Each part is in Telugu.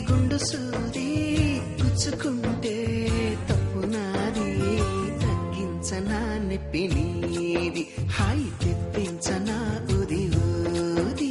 గుండు సూది గుచ్చుకుంటే తప్పు నాది, తగ్గించనా నొప్పి నీది, హాయి తెప్పించనా ఉది ఊది.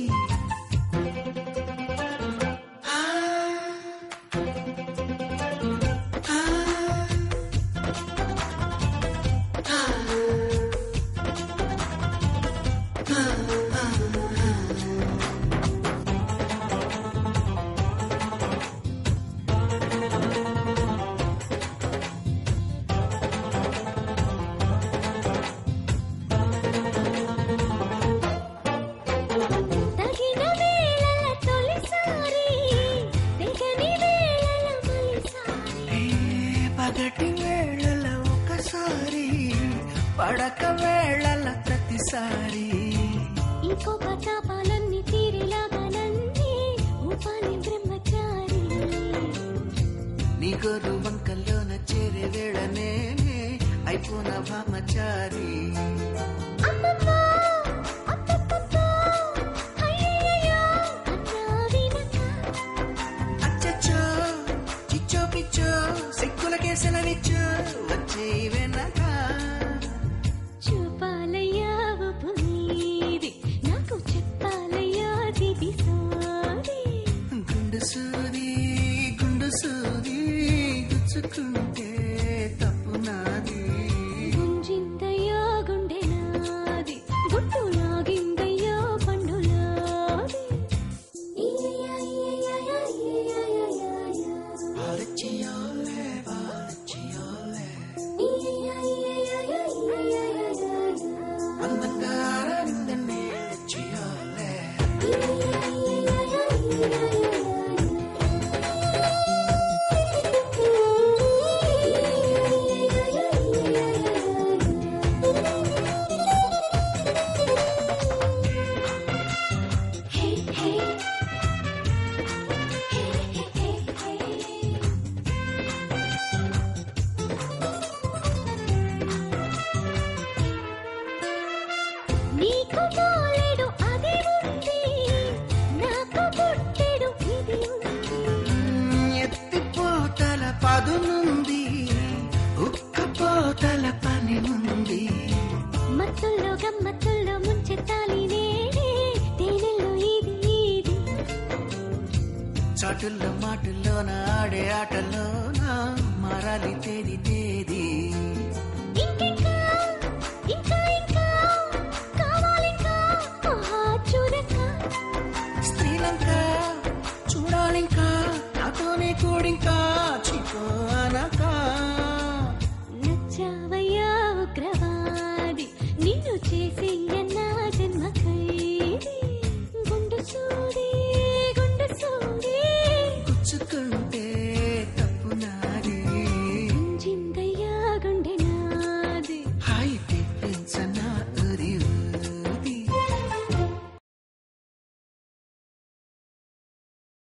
పగటి వేళల ఒకసారి, పడక వేళల ప్రతిసారి, ఇంకో పతాపాలన్నీ తీరేలాగానన్నీ ఊపాలి బ్రహ్మచారి. నీ గొర్రు వంకల్లోన చేరే వేళ నేనే అయిపోన బ్రహ్మచారి. అచ్చచ్చో చిచ్చో పిచ్చో సిక్కులకే సెలవిచ్చో వచ్చే వెనక చూపాలయ్యా నీది, నాకు చెప్పాలయ్యా దిది సారి. గుండు సూది గుచ్చుకుంటే తప్పు నాది, గుంజిందయ్యా గుండె నాది, గుట్టు లాగిందయ్యా పండులాది. బాలచియోలే బాలచియోలే అందంగార నిందనే చియోలే. నీకు తోలెడు అది ఉంది, నాకు పుట్టెడు ఇది ఉంది. ఎత్తిపోతల పదునుంది, ఉక్కపోతల పని ఉంది. మత్తుల్లో గమ్మత్తుల్లో ముంచెత్తాలి నేనే, తేనెల్లో ఇది ఇది. చాటుల్లో మాటుల్లోన ఆడే ఆటల్లోన మారాలి తేది తేది. ఇంకెక్క